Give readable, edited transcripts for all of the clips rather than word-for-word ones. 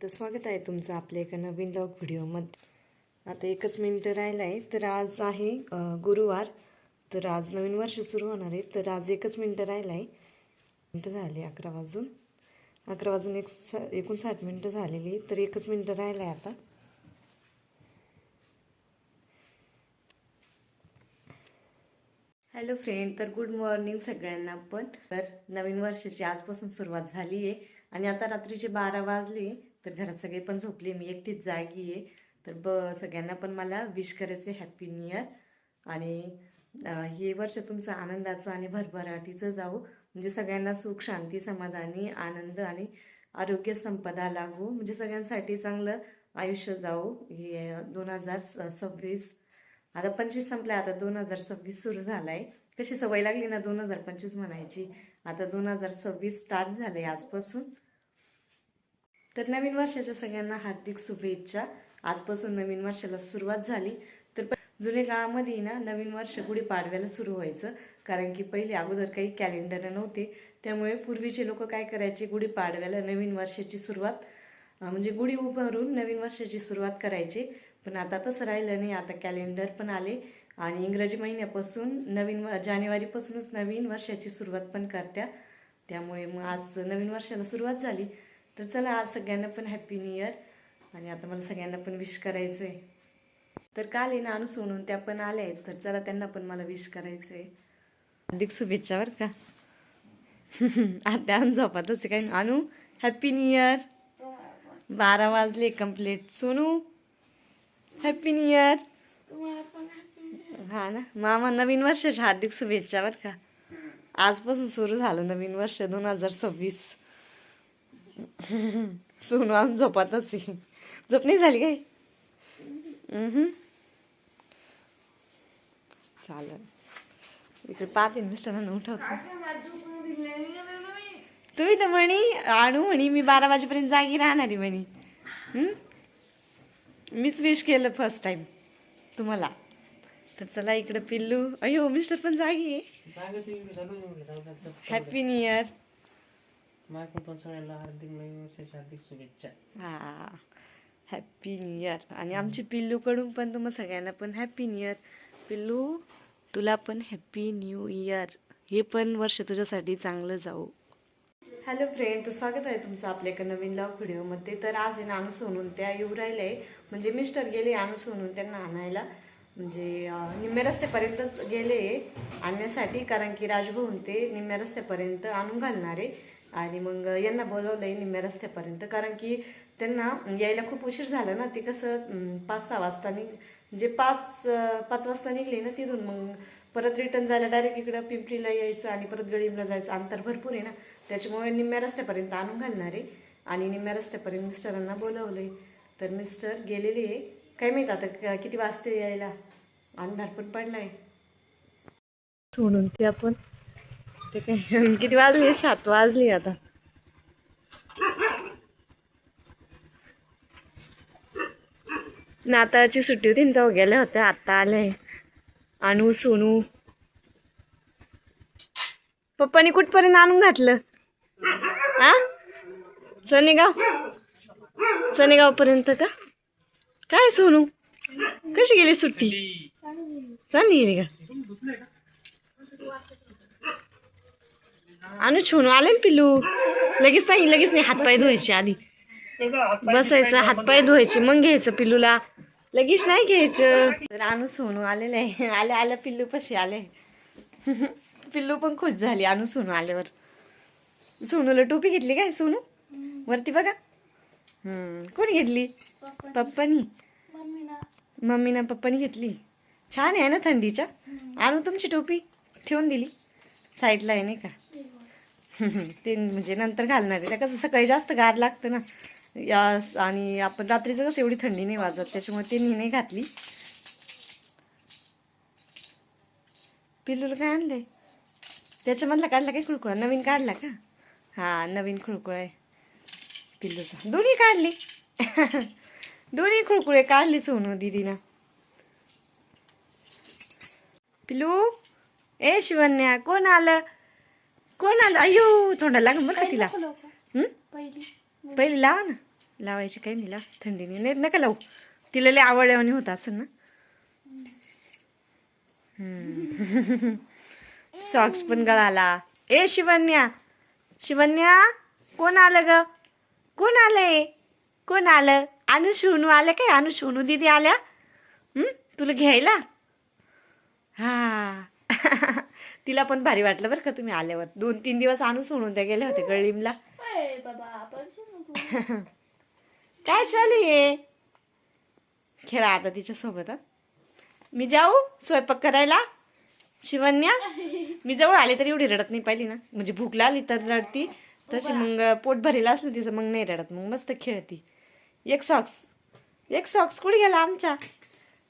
तर स्वागत आहे तुमचं आपल्या एका नवीन व्लॉग व्हिडिओमध्ये। आता 1 मिनिट राहिलं आहे। तर आज आहे गुरुवार। तर आज नवीन वर्ष सुरू होणार आहे। तर आज 1 मिनिट राहिलं आहे। मिनटं झाले 11 वाजून 59 मिनटं झालेली। तर 1 मिनिट राहिलं आहे आता। हॅलो फ्रेंड, तर गुड मॉर्निंग सगळ्यांना। पण तर नवीन वर्षाची आजपासून सुरुवात झाली आहे आणि आता रात्रीचे 12 वाजले। तर घरात सगळे पण झोपले, मी एकटीच जागी आहे। तर सगळ्यांना पण मला विश करायचे हॅपी न्यू इयर। आणि हे वर्ष तुमचं आनंदाचं आणि भरभराटीचं जाऊ, म्हणजे सगळ्यांना सुख शांती समाधानी आनंद आणि आरोग्य संपदा लागू, म्हणजे सगळ्यांसाठी चांगलं आयुष्य जाऊ। हे 2026 आता 25 संपलाय, आता 2026 सुरू झालाय। कशी सवय लागली ना 2025 म्हणायची। आता 2026 स्टार्ट झालंय आजपासून। तर नवीन वर्षाच्या सगळ्यांना हार्दिक शुभेच्छा। आजपासून नवीन वर्षाला सुरुवात झाली। तर जुन्या काळामध्ये ना नवीन वर्ष गुढीपाडव्याला सुरू व्हायचं, कारण की पहिले अगोदर काही कॅलेंडर नव्हते। त्यामुळे पूर्वीचे लोक काय करायचे, गुढीपाडव्याला नवीन वर्षाची सुरुवात म्हणजे गुढी उभारून नवीन वर्षाची सुरुवात करायची। पण आता तसं राहिलं नाही, आता कॅलेंडर पण आले आणि इंग्रजी महिन्यापासून जानेवारीपासूनच नवीन वर्षाची सुरुवात पण करत्या। त्यामुळे मग आज नवीन वर्षाला सुरुवात झाली। तर चला आज सगळ्यांना पण हॅपी न्यू इयर। आणि आता मला सगळ्यांना पण विश करायचं आहे। तर काल आहे ना सोनून त्या पण आल्या आहेत, तर चला त्यांना पण मला विश करायचं आहे। हार्दिक शुभेच्छा बरं का। आता झोपातच काय आणू, हॅपी न्यू इयर। 12 वाजले complete. Sonu happy new year. हा ना मामा, नवीन वर्षाच्या हार्दिक शुभेच्छा बरं का। आजपासून सुरू झालं नवीन वर्ष 2026। सोनू आम झोपातच आहे, झोप नाही झाली काय? चालेल, इकडे पाहते मिस्टरांना उठवतो। तुम्ही तर म्हणी आणू म्हणी मी 12 वाजेपर्यंत जागी राहणारी म्हणी। मीच विश केलं फर्स्ट टाइम तुम्हाला। तर चला इकडे पिल्लू, अयो मिस्टर पण जागी आहे। Happy new year. पण सगळ्यांना हार्दिक नवीन वर्षाच्या हार्दिक शुभेच्छा। हा, हॅपी न्यू इयर। आणि आमची पिल्लू कडून पण तुम्हा सगळ्यांना पण हॅपी न्यू इयर। पिल्लू तुला पण हॅपी न्यू इयर। हे पण वर्ष तुझ्यासाठी चांगलं जाऊ। हॅलो फ्रेंड, तर स्वागत आहे तुमचं आपल्या एका नवीन व्लॉग व्हिडिओमध्ये। तर आज आहे ना आणू सोनून त्या येऊ राहिले, म्हणजे मिस्टर गेले आणू सोनून त्यांना आणायला, म्हणजे निम्म्या रस्त्यापर्यंतच गेले आणण्यासाठी, कारण की राजभाऊन ते निम्म्या रस्त्यापर्यंत आणून घालणारे। आणि मग यांना बोलवलंय निम्म्या रस्त्यापर्यंत, कारण की त्यांना यायला खूप उशीर झाला ना। ते कसं 5-6 वाजता म्हणजे 5 वाजता निघले ना तिथून, मग परत रिटर्न जायला डायरेक्ट इकडं पिंपरीला यायचं आणि परत गळीमला जायचं, अंतर भरपूर आहे ना। त्याच्यामुळे निम्म्या रस्त्यापर्यंत आणून घालणारे आणि निम्म्या रस्त्यापर्यंत मिस्टरांना बोलवलंय। तर मिस्टर गेलेले आहे, काय माहित आता किती वाजते यायला, अंधार पण पडलाय। सोडून ते आपण ते काय किती वाजले, 7 वाजले आता। नाताळची सुट्टी होती ना तेव्हा गेल्या होत्या, आता आले आणू सोनू। पप्पानी कुठपर्यंत आणून घातलं? हा, सनेगाव पर्यंत का? काय सोनू कशी गेली सुट्टी? चांगली गेली का? आणू छोनू आले ना पिल्लू। लगेच नाही हातपाय धुवायचे, आधी बसायचं हातपाय धुवायचे मग घ्यायचं पिल्लूला, लगेच नाही घ्यायचं। तर आणू सोनू आलेले आहे, आल्या पिल्लू पशी आले। पिल्लू पण खुश झाली आणू सोनू आल्यावर। सोनूला टोपी घेतली काय सोनू? वरती बघा। कोणी घेतली? पप्पानी, मम्मीना पप्पानी घेतली। छान आहे ना थंडीच्या। आणू तुमची टोपी ठेवून दिली साईडला आहे नाही का। ते म्हणजे नंतर घालणार आहे, कसं सकाळी जास्त गार लागतं ना आणि आपण रात्रीचं कसं एवढी थंडी नाही वाजत, त्याच्यामुळे ते नाही घातली। पिल्लूला काय आणलंय? त्याच्यामधला काढला काय खुळखुळा? नवीन काढला का? हा, नवीन खुळखुळा आहे पिल्लूचा। दोन्ही काढली दोन्ही खुळखुळे काढली सोनू दीदीना। पिल्लू ए शिवन्या, कोण आलं? अयो तोंडाला लागून बरं का तिला। पहिली लावा ना, लावायची काही नाही, लाव थंडीने नाही, नका लावू. तिला लय आवडल्यावानी होत असं ना. सॉक्स पण गळाला. ए शिवन्या, शिवन्या कोण आलं ग? कोण आलंय? कोण आलं? अनु शिवनू आलं काय? अनु शिवनू दीदी आल्या तुला घ्यायला. हा तिला पण भारी वाटलं बरं का तुम्ही आल्यावर. 2-3 दिवस अनु सोडून त्या गेल्या होत्या गळीमला. काय चालू आहे? खेळा आता तिच्या सोबत. मी जाऊ स्वयंपाक करायला? शिवन्या मी जवळ आले तरी एवढी रडत नाही पाहिली ना. म्हणजे भूक लागली तर रडती, तशी मग पोट भरेल असलं तिचं मग नाही रडत, मग मस्त खेळती. एक सॉक्स कुठे गेला आमच्या?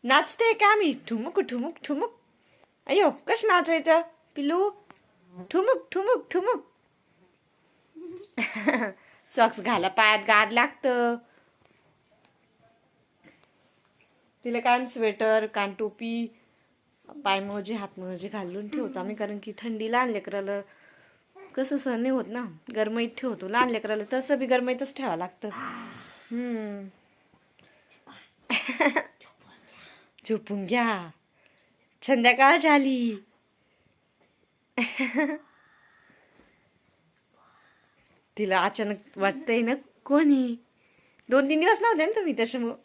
नाचते का आम्ही? ठुमुक ठुमुक ठुमुक. अयो कसं नाचायचं पिलू? ठुमुक ठुमुक ठुमुक. सॉक्स घाला, पायात गाड लागतं. तिला कायम स्वेटर, कान टोपी, पायमोजे, हातमोजे घालून ठेवतो आम्ही, कारण की थंडी लहान लेकराला कसं सहन नाही होत ना, गरमईत ठेवतो. लहान लेकराला तसं बी गरमईतच ठेवावं लागतं. झोपून घ्या, संध्याकाळ झाली. तिला अचानक वाटतंय ना कोणी. 2-3 दिवस नव्हते ना तुम्ही त्याच्यामुळं.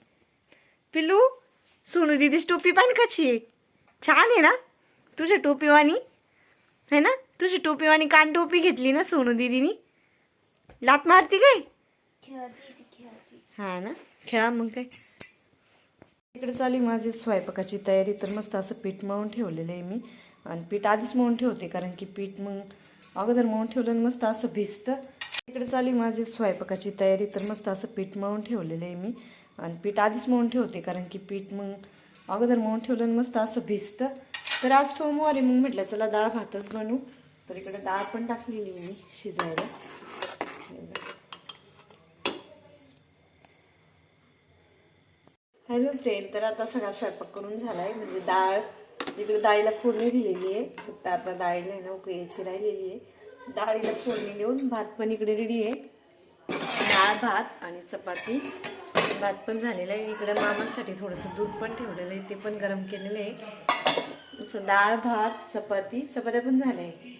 पिल्लू सोनू दीदीच टोपी पण कशी आहे? छान आहे ना तुझ्या टोपीवानी, है ना? तुझी टोपीवानी कान टोपी घेतली ना सोनू दीदीनी. लात मारती काय? हा ना, खेळा मग काय. इकडे चालू माझी स्वयंपाकाची तयारी. तर मस्त असं पीठ मळून ठेवलेलं आहे मी. आणि पीठ आधीच मळून ठेवते, कारण की पीठ मग अगोदर मळून ठेवलं आणि मस्त असं भिजतं. इकडे चालू माझी स्वयंपाकाची तयारी. तर मस्त असं पीठ मळून ठेवलेलं आहे मी. आणि पीठ आधीच मळून ठेवते, कारण की पीठ मग अगोदर मळून ठेवलं आणि मस्त असं भिजतं. तर आज सोमवारी मग म्हटलं चला डाळ भातच बनवू. तर इकडे डाळ पण टाकलेली मी शिजायला. हॅलो फ्रेंड, तर आता सगळा स्वयंपाक करून झालाय. म्हणजे डाळ इकडे डाळीला फोडणी दिलेली आहे. फक्त आता डाळीला आहे ना उकळी यायची राहिलेली आहे. डाळीला फोडणी देऊन भात पण इकडे रेडी आहे. डाळ भात आणि चपाती. भात पण झालेला आहे. इकडे मामांसाठी थोडंसं दूध पण ठेवलेलं आहे, ते पण गरम केलेलं आहे. असं डाळ भात चपाती, चपात्या पण झाल्या आहे.